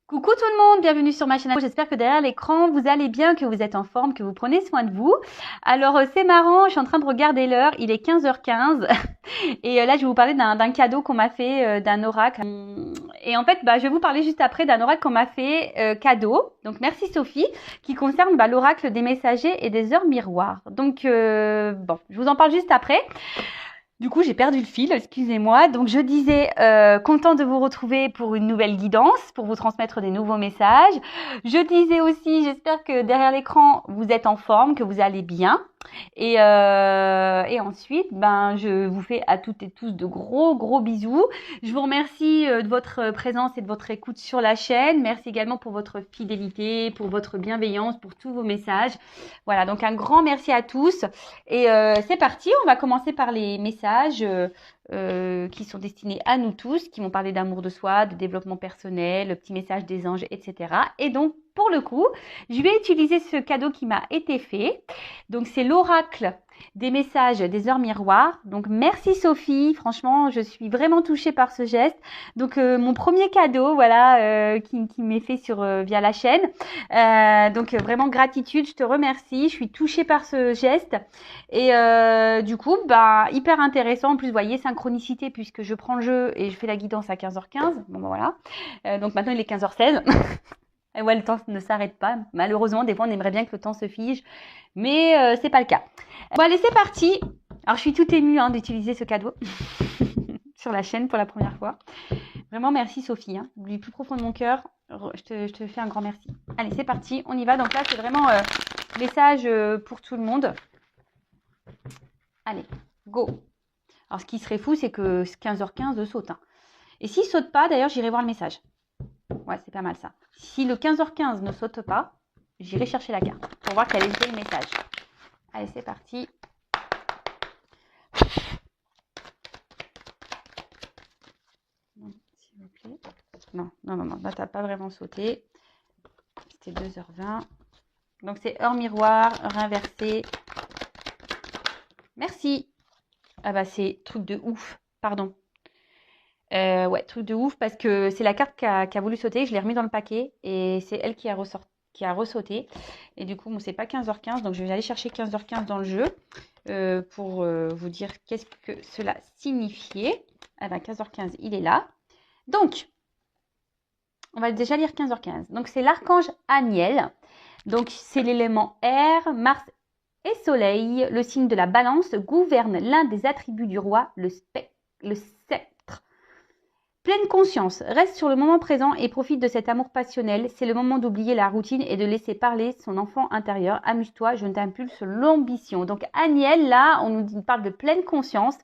Coucou tout le monde, bienvenue sur ma chaîne. J'espère que derrière l'écran, vous allez bien, que vous êtes en forme, que vous prenez soin de vous. Alors, c'est marrant, je suis en train de regarder l'heure, il est 15h15. Et là, je vais vous parler d'un cadeau qu'on m'a fait, d'un oracle. Et en fait, je vais vous parler juste après d'un oracle qu'on m'a fait cadeau. Donc, merci Sophie, qui concerne l'oracle des messagers et des heures miroirs. Donc, bon, je vous en parle juste après. Du coup, j'ai perdu le fil, excusez-moi. Donc, je disais, content de vous retrouver pour une nouvelle guidance, pour vous transmettre des nouveaux messages. Je disais aussi, j'espère que derrière l'écran, vous êtes en forme, que vous allez bien. Et ensuite, je vous fais à toutes et tous de gros bisous. Je vous remercie de votre présence et de votre écoute sur la chaîne. Merci également pour votre fidélité, pour votre bienveillance, pour tous vos messages. Voilà, donc un grand merci à tous. Et c'est parti, on va commencer par les messages qui sont destinés à nous tous, qui vont parler d'amour de soi, de développement personnel, le petit message des anges, etc. Et donc, pour le coup, je vais utiliser ce cadeau qui m'a été fait. Donc, c'est l'oracle des messages des heures miroirs. Donc, merci Sophie. Franchement, je suis vraiment touchée par ce geste. Donc, mon premier cadeau, voilà, qui m'est fait via la chaîne. Donc, vraiment gratitude. Je te remercie. Je suis touchée par ce geste. Et du coup, hyper intéressant. En plus, vous voyez, synchronicité puisque je prends le jeu et je fais la guidance à 15h15. Bon, voilà. Donc, maintenant, il est 15h16. Et ouais, le temps ne s'arrête pas. Malheureusement, des fois, on aimerait bien que le temps se fige, mais c'est pas le cas. Bon, allez, c'est parti. Alors, je suis toute émue d'utiliser ce cadeau sur la chaîne pour la première fois. Vraiment, merci Sophie. Du plus profond de mon cœur, je te fais un grand merci. Allez, c'est parti. On y va. Donc là, c'est vraiment message pour tout le monde. Allez, go. Alors, ce qui serait fou, c'est que 15h15 saute. Et s'il saute pas, d'ailleurs, j'irai voir le message. Ouais, c'est pas mal ça. Si le 15h15 ne saute pas, j'irai chercher la carte pour voir quel est le message. Allez, c'est parti. Non, s'il vous plaît. Non, là, t'as pas vraiment sauté. C'était 2h20. Donc, c'est heure miroir, heure inversée. Merci. Ah c'est truc de ouf. Pardon. Ouais, truc de ouf parce que c'est la carte qui a voulu sauter. Je l'ai remis dans le paquet et c'est elle qui a ressauté. Et du coup, bon, c'est pas 15h15. Donc, je vais aller chercher 15h15 dans le jeu pour vous dire qu'est-ce que cela signifiait. Ah 15h15, il est là. Donc, on va déjà lire 15h15. Donc, c'est l'archange Aniel. Donc, c'est l'élément air, Mars et Soleil. Le signe de la balance gouverne l'un des attributs du roi, le sceptre. Pleine conscience, reste sur le moment présent et profite de cet amour passionnel. C'est le moment d'oublier la routine et de laisser parler son enfant intérieur. Amuse-toi, je t'impulse l'ambition. Donc Aniel, là, on nous parle de pleine conscience.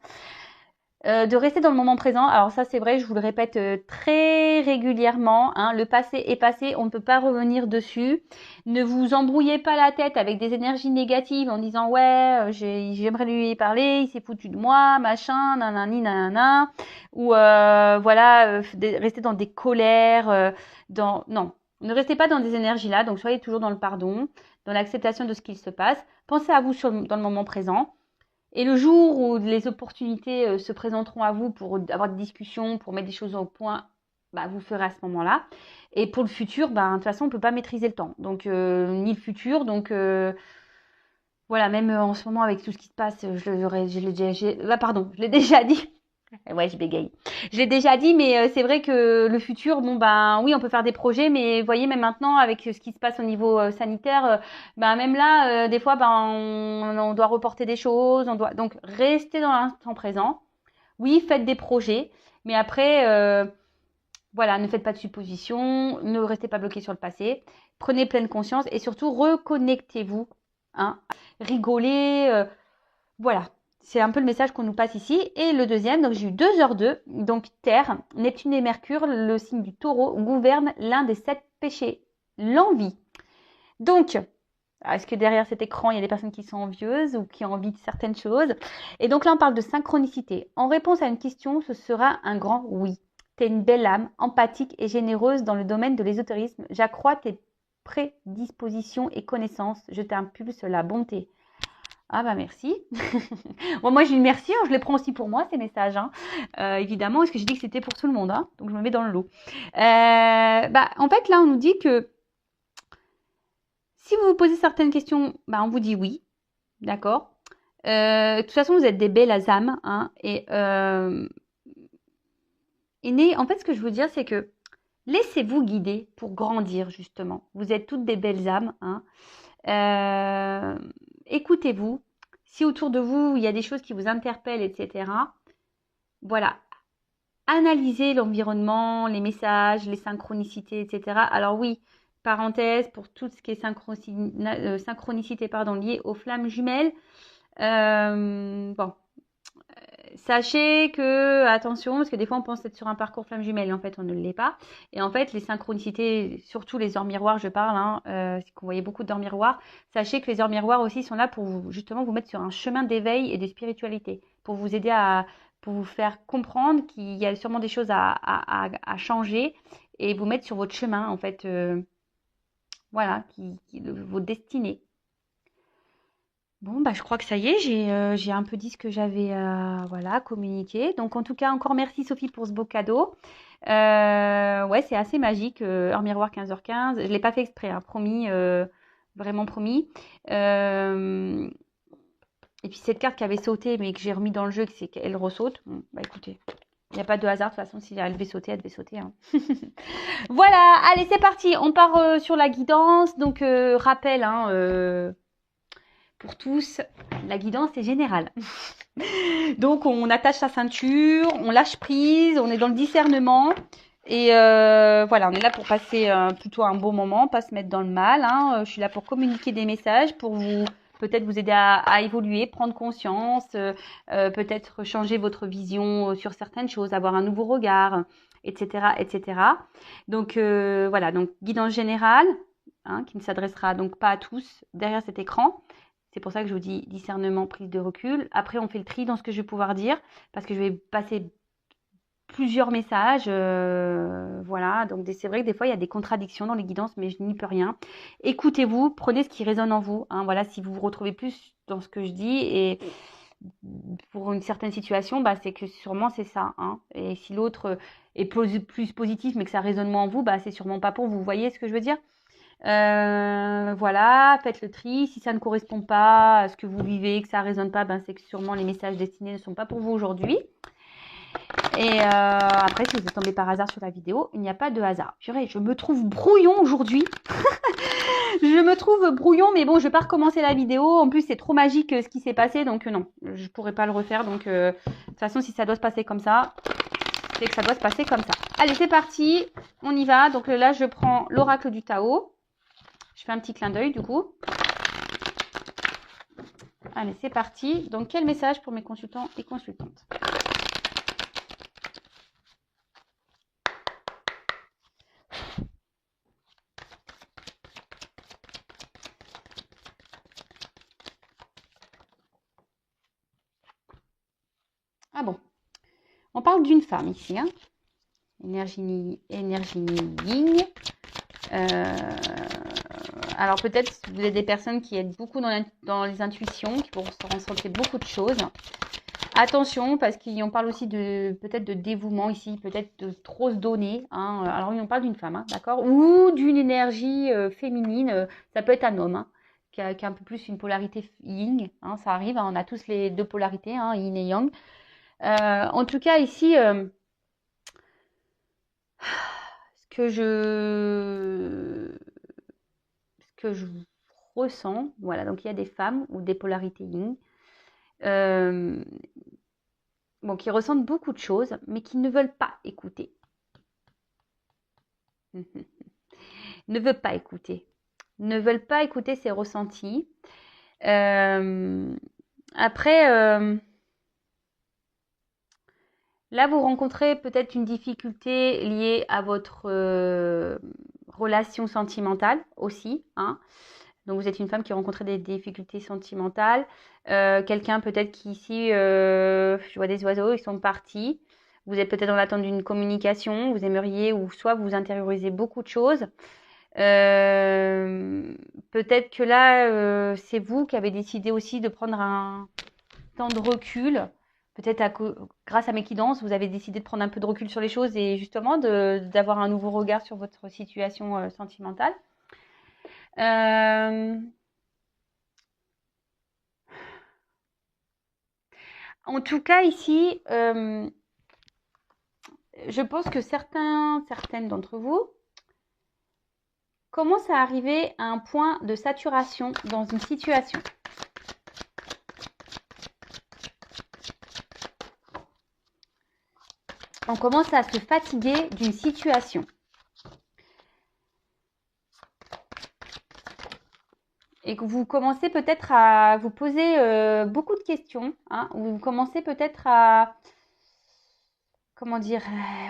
De rester dans le moment présent. Alors ça, c'est vrai, je vous le répète très régulièrement. Le passé est passé, on ne peut pas revenir dessus. Ne vous embrouillez pas la tête avec des énergies négatives en disant « Ouais, j'aimerais lui parler, il s'est foutu de moi, machin, nanani, nanana. » Ou rester dans des colères. Non, ne restez pas dans des énergies-là. Donc, soyez toujours dans le pardon, dans l'acceptation de ce qu'il se passe. Pensez à vous dans le moment présent. Et le jour où les opportunités se présenteront à vous pour avoir des discussions, pour mettre des choses au point, vous ferez à ce moment-là. Et pour le futur, de toute façon, on ne peut pas maîtriser le temps. Donc, ni le futur. Donc, voilà, même en ce moment, avec tout ce qui se passe, je l'ai déjà dit. Ouais, je bégaye. Je l'ai déjà dit, mais c'est vrai que le futur, oui, on peut faire des projets, mais vous voyez, même maintenant, avec ce qui se passe au niveau sanitaire, même là, des fois, on doit reporter des choses, donc rester dans l'instant présent. Oui, faites des projets, mais après, voilà, ne faites pas de suppositions, ne restez pas bloqué sur le passé, prenez pleine conscience et surtout reconnectez-vous, rigolez, voilà. C'est un peu le message qu'on nous passe ici. Et le deuxième, donc j'ai eu 2h02. Donc Terre, Neptune et Mercure, le signe du taureau, gouvernent l'un des 7 péchés, l'envie. Donc, est-ce que derrière cet écran, il y a des personnes qui sont envieuses ou qui ont envie de certaines choses? Et donc là, on parle de synchronicité. En réponse à une question, ce sera un grand oui. Tu es une belle âme, empathique et généreuse dans le domaine de l'ésotérisme. J'accrois tes prédispositions et connaissances. Je t'impulse la bonté. Ah bah merci. Bon, moi je dis merci, hein, je les prends aussi pour moi ces messages, hein. Évidemment, parce que j'ai dit que c'était pour tout le monde, hein, donc je me mets dans le lot. En fait là on nous dit que si vous vous posez certaines questions, bah, on vous dit oui, d'accord. De toute façon vous êtes des belles âmes, hein, en fait ce que je veux dire c'est que laissez-vous guider pour grandir justement. Vous êtes toutes des belles âmes, hein. Écoutez-vous. Si autour de vous, il y a des choses qui vous interpellent, etc., voilà. Analysez l'environnement, les messages, les synchronicités, etc. Alors oui, parenthèse, pour tout ce qui est synchronicité liée aux flammes jumelles, bon, sachez que, attention, parce que des fois on pense être sur un parcours flamme jumelle et en fait on ne l'est pas. Et en fait, les synchronicités, surtout les heures miroirs, je parle, hein, si vous voyez beaucoup d'heures miroirs, sachez que les heures miroirs aussi sont là pour vous, justement vous mettre sur un chemin d'éveil et de spiritualité, pour vous aider pour vous faire comprendre qu'il y a sûrement des choses à changer et vous mettre sur votre chemin, en fait, voilà, votre destinée. Bon, bah, je crois que ça y est, j'ai un peu dit ce que j'avais voilà, communiqué. Donc, en tout cas, encore merci Sophie pour ce beau cadeau. Ouais, c'est assez magique. Heure miroir 15h15. Je ne l'ai pas fait exprès, hein, promis, vraiment promis. Et puis, cette carte qui avait sauté, mais que j'ai remis dans le jeu, c'est qu'elle ressaute. Bon, bah écoutez, il n'y a pas de hasard. De toute façon, si elle devait sauter, elle devait sauter, hein. Voilà, allez, c'est parti. On part sur la guidance. Donc, rappel, hein, pour tous, la guidance est générale. Donc, on attache sa ceinture, on lâche prise, on est dans le discernement. Et voilà, on est là pour passer plutôt un bon moment, pas se mettre dans le mal, hein. Je suis là pour communiquer des messages, pour vous peut-être vous aider à évoluer, prendre conscience, peut-être changer votre vision sur certaines choses, avoir un nouveau regard, etc., etc. Donc voilà, donc guidance générale, hein, qui ne s'adressera donc pas à tous derrière cet écran. C'est pour ça que je vous dis discernement, prise de recul. Après, on fait le tri dans ce que je vais pouvoir dire, parce que je vais passer plusieurs messages. Voilà, donc c'est vrai que des fois, il y a des contradictions dans les guidances, mais je n'y peux rien. Écoutez-vous, prenez ce qui résonne en vous, hein. Voilà, si vous vous retrouvez plus dans ce que je dis, et pour une certaine situation, bah, c'est que sûrement c'est ça, hein. Et si l'autre est plus positif, mais que ça résonne moins en vous, bah, c'est sûrement pas pour vous. Vous voyez ce que je veux dire? Voilà, faites le tri. Si ça ne correspond pas à ce que vous vivez, que ça ne résonne pas, ben c'est que sûrement les messages destinés ne sont pas pour vous aujourd'hui. Et après, si vous êtes tombé par hasard sur la vidéo, il n'y a pas de hasard. Purée, je me trouve brouillon aujourd'hui. Je me trouve brouillon, mais bon, je ne vais pas recommencer la vidéo. En plus, c'est trop magique ce qui s'est passé, donc non, je ne pourrais pas le refaire. Donc, de toute façon, si ça doit se passer comme ça, c'est que ça doit se passer comme ça. Allez, c'est parti, on y va. Donc là, je prends l'oracle du Tao. Je fais un petit clin d'œil du coup. Allez, c'est parti. Donc, quel message pour mes consultants et consultantes? Ah bon, on parle d'une femme ici, hein. Énergie yin. Alors peut-être vous êtes des personnes qui êtes beaucoup dans les intuitions, qui vont ressentir beaucoup de choses. Attention, parce qu'on parle aussi peut-être de dévouement ici, peut-être de trop se donner, hein. Alors oui, on parle d'une femme, hein, d'accord, ou d'une énergie féminine. Ça peut être un homme, hein, qui a un peu plus une polarité yin, hein, ça arrive, hein, on a tous les deux polarités, hein, yin et yang. En tout cas ici, ce que je ressens, voilà, donc il y a des femmes ou des polarités yin, bon, qui ressentent beaucoup de choses, mais qui ne veulent pas écouter. Ne veulent pas écouter. Ne veulent pas écouter ses ressentis. Après, là, vous rencontrez peut-être une difficulté liée à votre relation sentimentale aussi, hein. Donc, vous êtes une femme qui a rencontré des difficultés sentimentales. Quelqu'un peut-être qui ici, je vois des oiseaux, ils sont partis. Vous êtes peut-être dans l'attente d'une communication. Vous aimeriez, ou soit vous intériorisez beaucoup de choses. Peut-être que là, c'est vous qui avez décidé aussi de prendre un temps de recul. Peut-être grâce à mes guidances, vous avez décidé de prendre un peu de recul sur les choses et justement d'avoir un nouveau regard sur votre situation sentimentale. Euh, En tout cas, ici, je pense que certaines d'entre vous commencent à arriver à un point de saturation dans une situation. On commence à se fatiguer d'une situation. Et que vous commencez peut-être à vous poser beaucoup de questions, hein, ou vous commencez peut-être à, comment dire,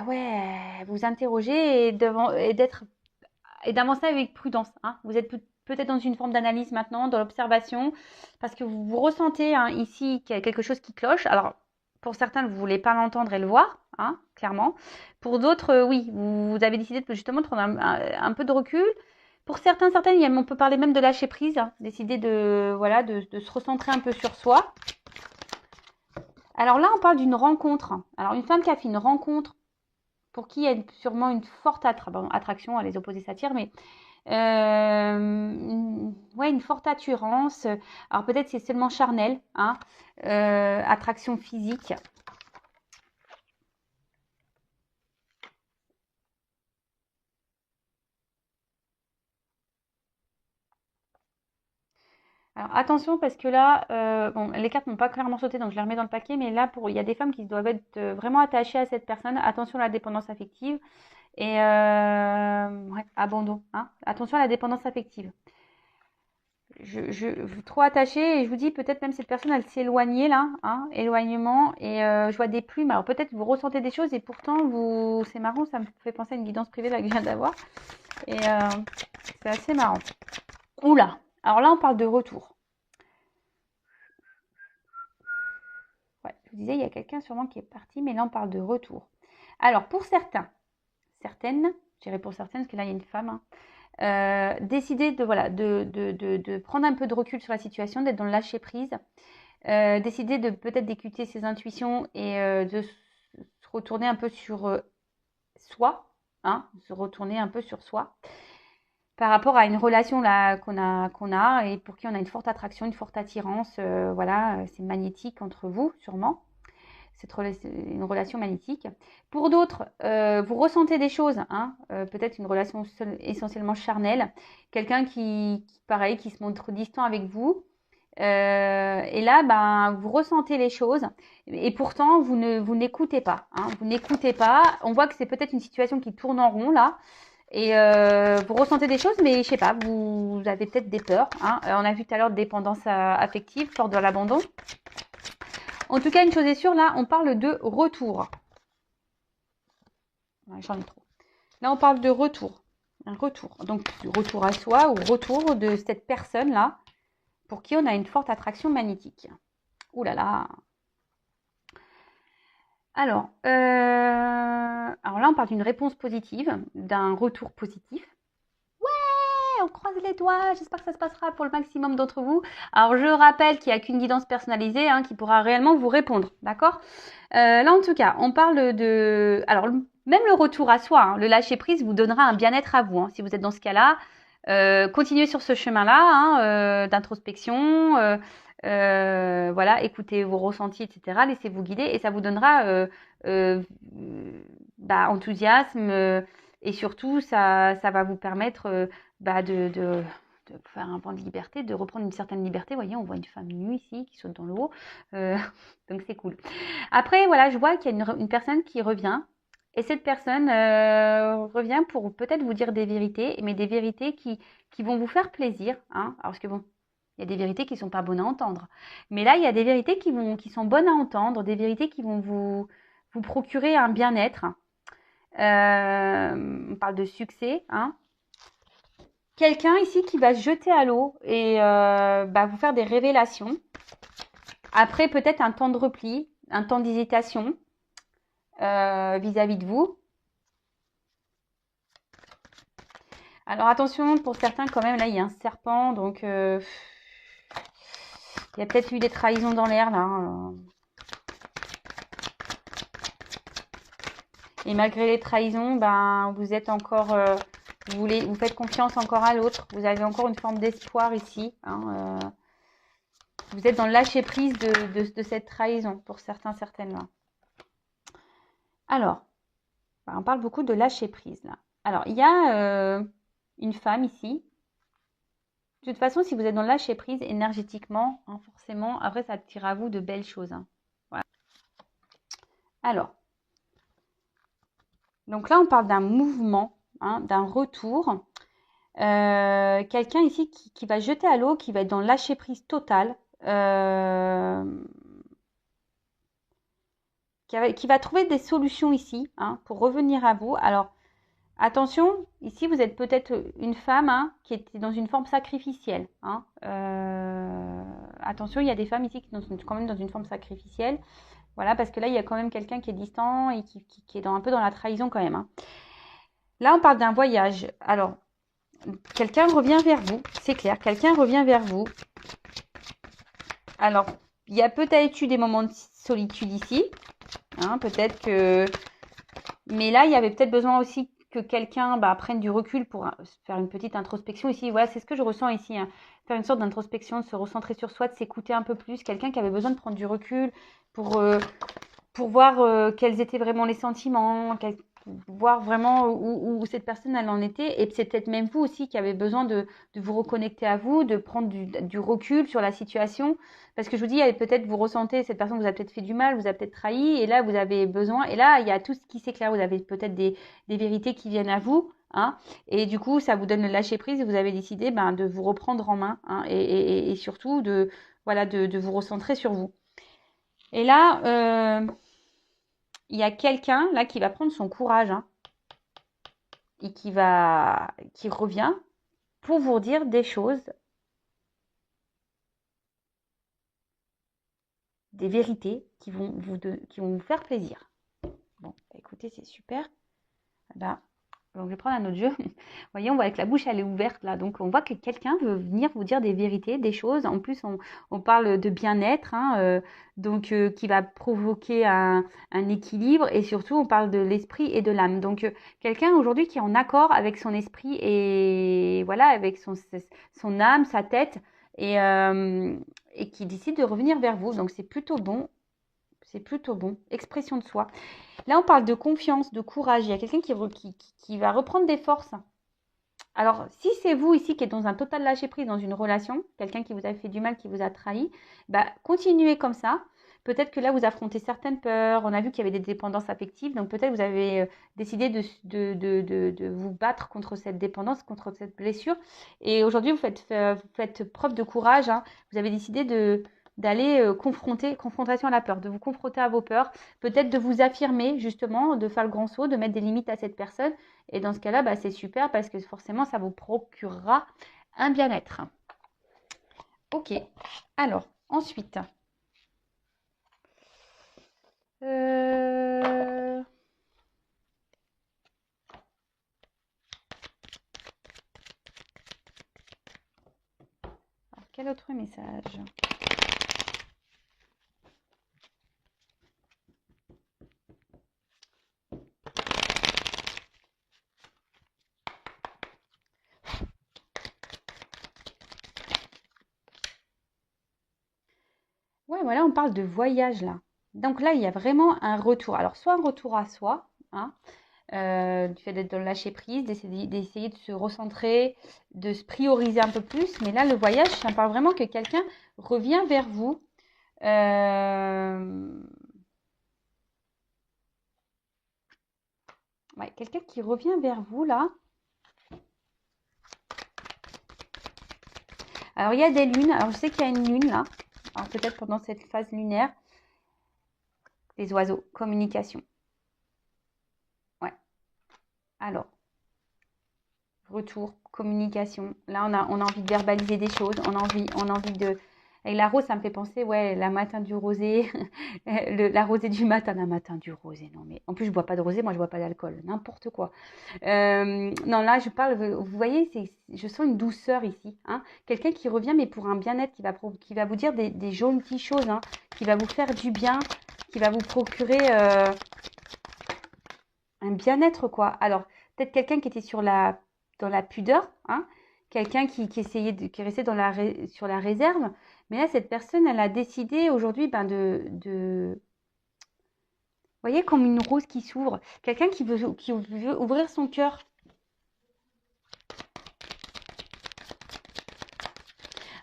ouais, vous interroger et d'avancer avec prudence. Hein. Vous êtes peut-être dans une forme d'analyse maintenant, dans l'observation, parce que vous ressentez hein, ici qu'il y a quelque chose qui cloche. Alors, pour certains, vous ne voulez pas l'entendre et le voir, hein, clairement. Pour d'autres, oui, vous avez décidé justement de prendre un peu de recul. Pour certaines, on peut parler même de lâcher prise, hein, décider de se recentrer un peu sur soi. Alors là, on parle d'une rencontre. Alors, une femme qui a fait une rencontre, pour qui il y a sûrement une forte attraction, les opposés s'attirent, mais une forte attirance. Alors peut-être c'est seulement charnel, hein, attraction physique. Alors attention parce que là, bon, les cartes n'ont pas clairement sauté, donc je les remets dans le paquet, mais là, il y a des femmes qui doivent être vraiment attachées à cette personne. Attention à la dépendance affective et abandon. Hein. Attention à la dépendance affective. Trop attachée et je vous dis peut-être même cette personne elle s'est éloignée là, hein, éloignement et je vois des plumes. Alors peut-être vous ressentez des choses et pourtant c'est marrant, ça me fait penser à une guidance privée là que je viens d'avoir et c'est assez marrant. Oula, alors là on parle de retour. Ouais, je vous disais il y a quelqu'un sûrement qui est parti, mais là on parle de retour. Alors pour certaines, je dirais pour certaines parce que là il y a une femme. Hein, décider de prendre un peu de recul sur la situation, d'être dans le lâcher prise, décider de peut-être d'écouter ses intuitions et de se retourner un peu sur soi, hein, se retourner un peu sur soi par rapport à une relation là qu'on a et pour qui on a une forte attraction, une forte attirance, c'est magnétique entre vous sûrement. C'est une relation magnétique. Pour d'autres, vous ressentez des choses, hein, peut-être une relation essentiellement charnelle, quelqu'un qui se montre distant avec vous. Et là, ben, vous ressentez les choses et pourtant, vous n'écoutez pas. Hein, vous n'écoutez pas. On voit que c'est peut-être une situation qui tourne en rond là. Et vous ressentez des choses, mais je sais pas, vous avez peut-être des peurs. Hein. On a vu tout à l'heure dépendance affective, peur de l'abandon. En tout cas, une chose est sûre, là, on parle de retour. J'en ai trop. Là, on parle de retour. Un retour. Donc, du retour à soi ou retour de cette personne-là pour qui on a une forte attraction magnétique. Ouh là là. Alors là, on parle d'une réponse positive, d'un retour positif. On croise les doigts, j'espère que ça se passera pour le maximum d'entre vous. Alors je rappelle qu'il n'y a qu'une guidance personnalisée hein, qui pourra réellement vous répondre, d'accord là en tout cas, on parle de... Alors même le retour à soi, hein, le lâcher prise vous donnera un bien-être à vous. Hein, si vous êtes dans ce cas-là, continuez sur ce chemin-là hein, d'introspection, écoutez vos ressentis, etc. Laissez-vous guider et ça vous donnera enthousiasme et surtout ça va vous permettre de faire un vent de liberté, de reprendre une certaine liberté. Vous voyez, on voit une femme nue ici qui saute dans l'eau. Donc c'est cool. Après, voilà, je vois qu'il y a une personne qui revient. Et cette personne revient pour peut-être vous dire des vérités, mais des vérités qui vont vous faire plaisir. Hein. Alors, parce que bon, il y a des vérités qui ne sont pas bonnes à entendre. Mais là, il y a des vérités qui sont bonnes à entendre, des vérités qui vont vous procurer un bien-être. On parle de succès, hein. Quelqu'un ici qui va se jeter à l'eau et vous faire des révélations. Après, peut-être un temps de repli, un temps d'hésitation vis-à-vis de vous. Alors attention, pour certains quand même, là il y a un serpent, donc il y a peut-être eu des trahisons dans l'air là. Et malgré les trahisons, ben vous êtes encore, vous faites confiance encore à l'autre. Vous avez encore une forme d'espoir ici. Hein, vous êtes dans le lâcher prise de cette trahison pour certains, certaines là. Alors, ben, on parle beaucoup de lâcher prise là. Alors il y a une femme ici. De toute façon, si vous êtes dans le lâcher prise énergétiquement, hein, forcément, après ça attire à vous de belles choses. Hein. Voilà. Alors, donc là on parle d'un mouvement, hein, d'un retour. Quelqu'un ici qui va jeter à l'eau, qui va être dans le lâcher prise total, qui va trouver des solutions ici, hein, pour revenir à vous. Alors, attention, ici vous êtes peut-être une femme, hein, qui était dans une forme sacrificielle. Hein. Attention, il y a des femmes ici qui sont quand même dans une forme sacrificielle. Voilà, parce que là, il y a quand même quelqu'un qui est distant et qui est un peu dans la trahison quand même. Hein. Là, on parle d'un voyage. Alors, quelqu'un revient vers vous, c'est clair, quelqu'un revient vers vous. Alors, il y a peut-être eu des moments de solitude ici, hein, peut-être que... Mais là, il y avait peut-être besoin aussi que quelqu'un prenne du recul pour faire une petite introspection ici. Voilà, c'est ce que je ressens ici, hein. Faire une sorte d'introspection, de se recentrer sur soi, de s'écouter un peu plus. Quelqu'un qui avait besoin de prendre du recul pour voir quels étaient vraiment les sentiments, voir vraiment où cette personne elle en était. Et c'est peut-être même vous aussi qui avez besoin de vous reconnecter à vous, de prendre du recul sur la situation. Parce que je vous dis, peut-être vous ressentez, cette personne vous a peut-être fait du mal, vous a peut-être trahi, et là vous avez besoin, et là il y a tout ce qui s'éclaire, vous avez peut-être des vérités qui viennent à vous. Hein, et du coup, ça vous donne le lâcher prise et vous avez décidé de vous reprendre en main, hein, et surtout de vous recentrer sur vous. Et là, il y a quelqu'un là qui va prendre son courage, hein, et qui revient pour vous dire des choses, des vérités qui vont vous faire plaisir. Bon, écoutez, c'est super. Là, donc je vais prendre un autre jeu. Vous voyez, on voit que la bouche elle est ouverte là, donc on voit que quelqu'un veut venir vous dire des vérités, des choses. En plus, on parle de bien-être, hein, donc qui va provoquer un équilibre, et surtout on parle de l'esprit et de l'âme. Donc quelqu'un aujourd'hui qui est en accord avec son esprit et voilà, avec son âme, sa tête, et qui décide de revenir vers vous. Donc c'est plutôt bon. C'est plutôt bon. Expression de soi. Là, on parle de confiance, de courage. Il y a quelqu'un qui va reprendre des forces. Alors, si c'est vous ici qui êtes dans un total lâcher-prise dans une relation, quelqu'un qui vous a fait du mal, qui vous a trahi, continuez comme ça. Peut-être que là, vous affrontez certaines peurs. On a vu qu'il y avait des dépendances affectives. Donc, peut-être vous avez décidé de vous battre contre cette dépendance, contre cette blessure. Et aujourd'hui, vous faites preuve de courage. Hein. Vous avez décidé d'aller confrontation à la peur, de vous confronter à vos peurs, peut-être de vous affirmer justement, de faire le grand saut, de mettre des limites à cette personne. Et dans ce cas-là, c'est super parce que forcément, ça vous procurera un bien-être. Ok, alors, ensuite. Alors, quel autre message ? Ouais, voilà, on parle de voyage là. Donc là, il y a vraiment un retour. Alors, soit un retour à soi, hein, du fait d'être dans le lâcher prise, d'essayer de se recentrer, de se prioriser un peu plus. Mais là, le voyage, ça parle vraiment que quelqu'un revient vers vous. Ouais, quelqu'un qui revient vers vous là. Alors, il y a des lunes. Alors, je sais qu'il y a une lune là. Alors, peut-être pendant cette phase lunaire. Les oiseaux, communication. Ouais. Alors, retour, communication. Là, on a envie de verbaliser des choses. On a envie Avec la rose, ça me fait penser, ouais, la matin du rosé, la rosée du matin, la matin du rosé. Non, mais en plus, je bois pas de rosé, moi, je bois pas d'alcool, n'importe quoi. Non, là, je parle, vous voyez, je sens une douceur ici. Hein. Quelqu'un qui revient, mais pour un bien-être, qui va vous dire des jolies choses, hein, qui va vous faire du bien, qui va vous procurer un bien-être, quoi. Alors, peut-être quelqu'un qui était dans la pudeur, hein, quelqu'un qui essayait qui restait sur la réserve. Mais là, cette personne, elle a décidé aujourd'hui ben, vous voyez, comme une rose qui s'ouvre. Quelqu'un qui veut ouvrir son cœur.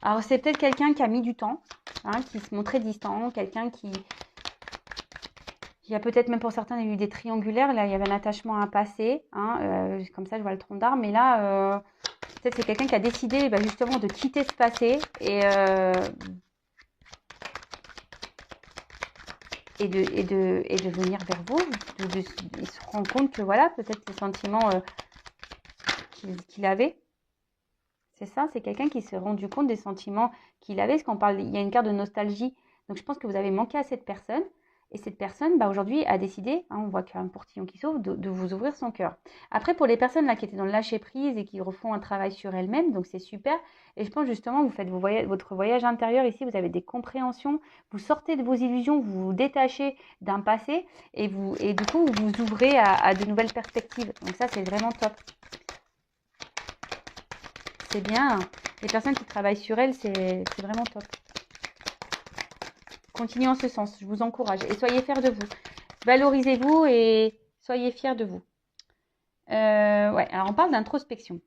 Alors, c'est peut-être quelqu'un qui a mis du temps, hein, qui se montrait distant, quelqu'un qui... Il y a peut-être même pour certains, il y a eu des triangulaires. Là, il y avait un attachement à un passé. Hein, comme ça, je vois le tronc d'arbre. Mais là, peut-être c'est quelqu'un qui a décidé bah, justement de quitter ce passé et de venir vers vous. Il se rend compte que voilà, peut-être ces sentiments qu'il avait. C'est ça, c'est quelqu'un qui s'est rendu compte des sentiments qu'il avait. Parce qu'on parle, il y a une carte de nostalgie. Donc je pense que vous avez manqué à cette personne. Et cette personne, bah, aujourd'hui, a décidé, hein, on voit qu'il y a un portillon qui s'ouvre, de vous ouvrir son cœur. Après, pour les personnes là qui étaient dans le lâcher-prise et qui refont un travail sur elles-mêmes, donc c'est super. Et je pense justement, vous faites votre voyage intérieur ici, vous avez des compréhensions, vous sortez de vos illusions, vous vous détachez d'un passé et du coup, vous vous ouvrez à de nouvelles perspectives. Donc ça, c'est vraiment top. C'est bien. Les personnes qui travaillent sur elles, c'est vraiment top. Continuez en ce sens, je vous encourage. Et soyez fiers de vous. Valorisez-vous et soyez fiers de vous. Ouais, alors on parle d'introspection.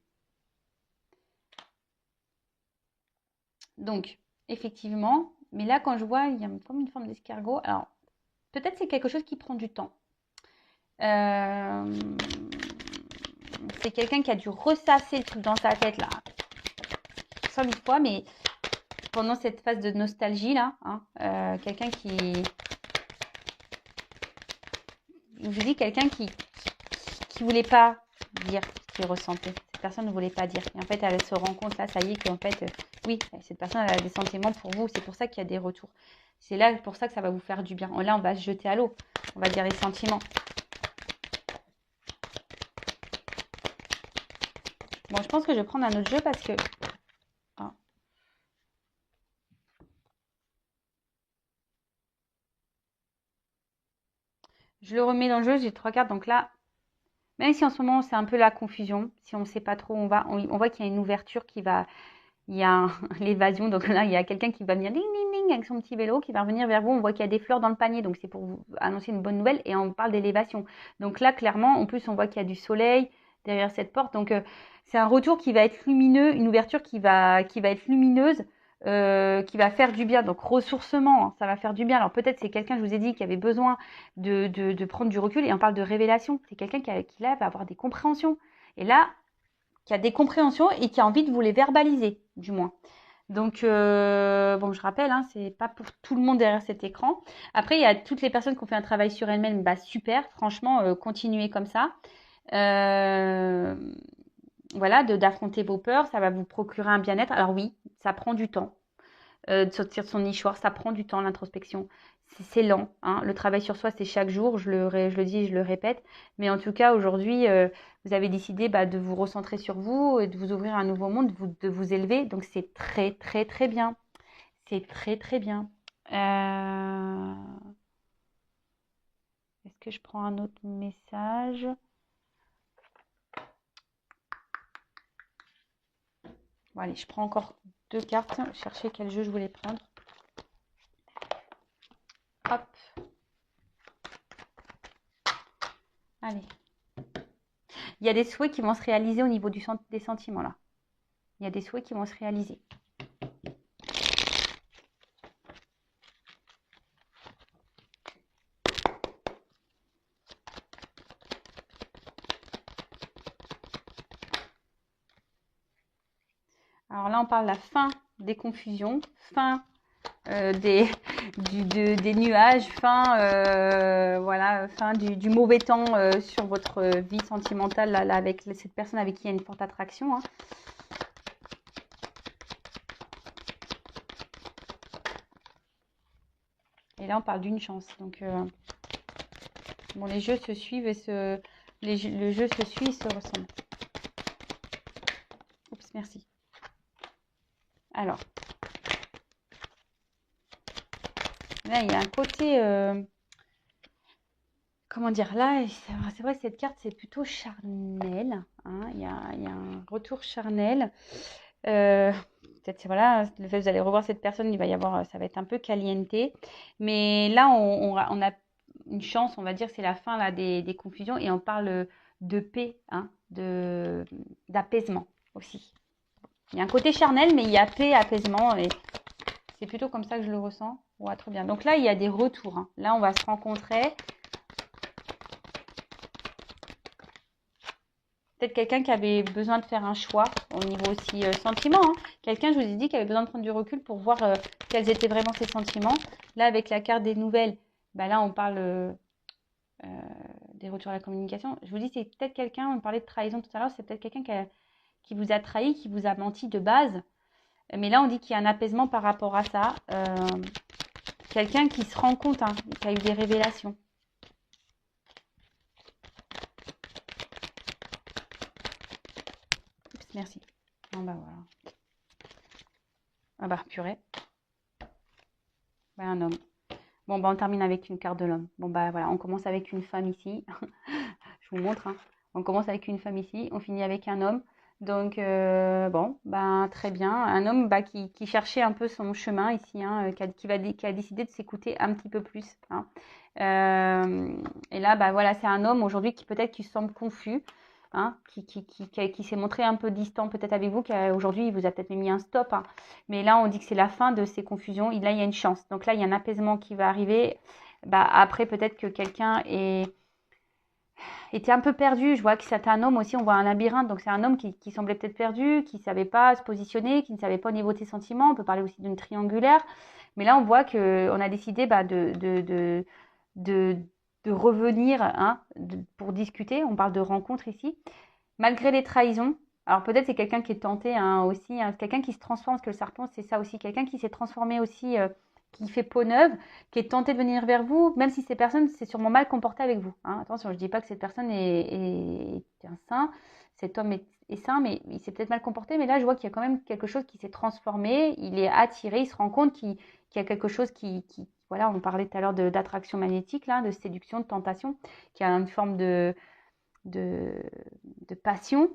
Donc, effectivement, mais là, quand je vois, il y a comme une forme d'escargot. Alors, peut-être c'est quelque chose qui prend du temps. C'est quelqu'un qui a dû ressasser le truc dans sa tête, là. 100 000 fois, mais pendant cette phase de nostalgie, là, hein, quelqu'un qui... Je vous dis, quelqu'un qui voulait pas dire ce qu'il ressentait. Cette personne ne voulait pas dire. Et en fait, elle se rend compte, là, ça y est, qu'en fait, oui, cette personne, elle a des sentiments pour vous. C'est pour ça qu'il y a des retours. C'est là pour ça que ça va vous faire du bien. Là, on va se jeter à l'eau. On va dire les sentiments. Bon, je pense que je vais prendre un autre jeu parce que... Ah. Je le remets dans le jeu, j'ai 3 cartes. Donc là, même si en ce moment, c'est un peu la confusion, si on ne sait pas trop où on va, on voit qu'il y a une ouverture qui va... Il y a l'évasion, donc là, il y a quelqu'un qui va venir ding, ding, ding, avec son petit vélo, qui va revenir vers vous. On voit qu'il y a des fleurs dans le panier, donc c'est pour vous annoncer une bonne nouvelle. Et on parle d'élévation. Donc là, clairement, en plus, on voit qu'il y a du soleil derrière cette porte. Donc, c'est un retour qui va être lumineux, une ouverture qui va être lumineuse, qui va faire du bien. Donc, ressourcement, hein, ça va faire du bien. Alors, peut-être c'est quelqu'un, je vous ai dit, qui avait besoin de prendre du recul. Et on parle de révélation. C'est quelqu'un qui là, va avoir des compréhensions. Et là, qui a des compréhensions et qui a envie de vous les verbaliser, du moins. Donc, bon, je rappelle, hein, c'est pas pour tout le monde derrière cet écran. Après, il y a toutes les personnes qui ont fait un travail sur elles-mêmes, bah super, franchement, continuez comme ça. Voilà, d'affronter vos peurs, ça va vous procurer un bien-être. Alors oui, ça prend du temps de sortir de son nichoir, ça prend du temps l'introspection. C'est lent, hein. Le travail sur soi, c'est chaque jour, je le dis et je le répète. Mais en tout cas, aujourd'hui, vous avez décidé bah, de vous recentrer sur vous, et de vous ouvrir un nouveau monde, de vous élever. Donc c'est très, très, très bien. C'est très, très bien. Est-ce que je prends un autre message? Bon, allez, je prends encore 2 cartes. Chercher quel jeu je voulais prendre. Hop. Allez. Il y a des souhaits qui vont se réaliser au niveau des sentiments là. Il y a des souhaits qui vont se réaliser. Alors là, on parle de la fin des confusions, fin des nuages, fin, voilà, fin du mauvais temps sur votre vie sentimentale là, avec cette personne avec qui il y a une forte attraction. Hein. Et là, on parle d'une chance. Donc, bon, les jeux se suivent et le jeu se suit et se ressemble. Oups, merci. Alors, là, il y a un côté... comment dire, là, c'est vrai que cette carte, c'est plutôt charnel. Hein, il y a un retour charnel. Peut-être, voilà, le fait que vous allez revoir cette personne, il va y avoir, ça va être un peu caliente. Mais là, on a une chance, on va dire, c'est la fin là, des confusions. Et on parle de paix, hein, d'apaisement aussi. Il y a un côté charnel, mais il y a paix, apaisement. Et c'est plutôt comme ça que je le ressens. Ouais, trop bien. Donc là, il y a des retours. Hein. Là, on va se rencontrer. Peut-être quelqu'un qui avait besoin de faire un choix au niveau aussi sentiment. Hein. Quelqu'un, je vous ai dit, qui avait besoin de prendre du recul pour voir quels étaient vraiment ses sentiments. Là, avec la carte des nouvelles, bah là, on parle des retours à la communication. Je vous dis, c'est peut-être quelqu'un, on parlait de trahison tout à l'heure, c'est peut-être quelqu'un qui vous a trahi, qui vous a menti de base. Mais là, on dit qu'il y a un apaisement par rapport à ça. Quelqu'un qui se rend compte, hein, qui a eu des révélations. Oups, merci. Bon, bah voilà. Ah bah, purée. Ouais, un homme. Bon, bah, on termine avec une carte de l'homme. Bon, bah voilà, on commence avec une femme ici. Je vous montre. Hein. On commence avec une femme ici. On finit avec un homme. Donc, bon, bah, très bien. Un homme bah, qui cherchait un peu son chemin ici, hein, qui a décidé de s'écouter un petit peu plus. Hein. Et là, bah, voilà, c'est un homme aujourd'hui qui peut-être qui semble confus. Hein, qui s'est montré un peu distant peut-être avec vous, aujourd'hui il vous a peut-être mis un stop, hein. Mais là on dit que c'est la fin de ces confusions, là il y a une chance, donc là il y a un apaisement qui va arriver. Bah, après peut-être que quelqu'un était un peu perdu, je vois que c'est un homme aussi, on voit un labyrinthe, donc c'est un homme qui semblait peut-être perdu, qui ne savait pas se positionner, qui ne savait pas au niveau de ses sentiments, on peut parler aussi d'une triangulaire, mais là on voit qu'on a décidé bah, de revenir hein, pour discuter. On parle de rencontre ici. Malgré les trahisons, alors peut-être c'est quelqu'un qui est tenté hein, aussi, hein, quelqu'un qui se transforme, parce que le serpent c'est ça aussi, quelqu'un qui s'est transformé aussi, qui fait peau neuve, qui est tenté de venir vers vous, même si ces personnes s'est sûrement mal comportée avec vous. Hein. Attention, je ne dis pas que cette personne est un saint, cet homme est saint, mais il s'est peut-être mal comporté, mais là je vois qu'il y a quand même quelque chose qui s'est transformé, il est attiré, il se rend compte qu'il y a quelque chose voilà, on parlait tout à l'heure d'attraction magnétique, là, de séduction, de tentation, qui a une forme de passion.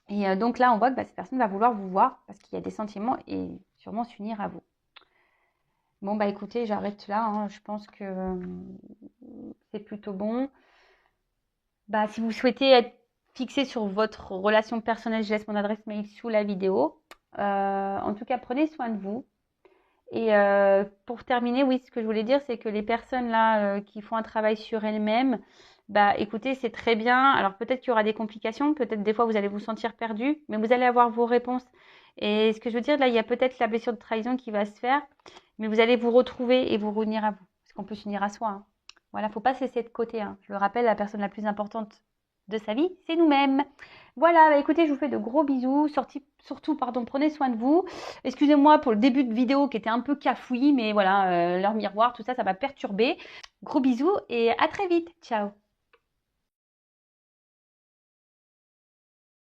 Et donc là, on voit que bah, cette personne va vouloir vous voir parce qu'il y a des sentiments et sûrement s'unir à vous. Bon, bah écoutez, j'arrête là. Hein. Je pense que c'est plutôt bon. Bah, si vous souhaitez être fixé sur votre relation personnelle, je laisse mon adresse mail sous la vidéo. En tout cas, prenez soin de vous. Et pour terminer, oui, ce que je voulais dire, c'est que les personnes là qui font un travail sur elles-mêmes, bah écoutez, c'est très bien. Alors peut-être qu'il y aura des complications, peut-être des fois vous allez vous sentir perdu, mais vous allez avoir vos réponses. Et ce que je veux dire, là, il y a peut-être la blessure de trahison qui va se faire, mais vous allez vous retrouver et vous revenir à vous. Parce qu'on peut s'unir à soi. Hein. Voilà, faut pas se laisser de côté. Hein. Je le rappelle, la personne la plus importante de sa vie, c'est nous-mêmes. Voilà, bah écoutez, je vous fais de gros bisous. Surtout, pardon, prenez soin de vous. Excusez-moi pour le début de vidéo qui était un peu cafouillis, mais voilà, leur miroir, tout ça, ça m'a perturbé. Gros bisous et à très vite. Ciao.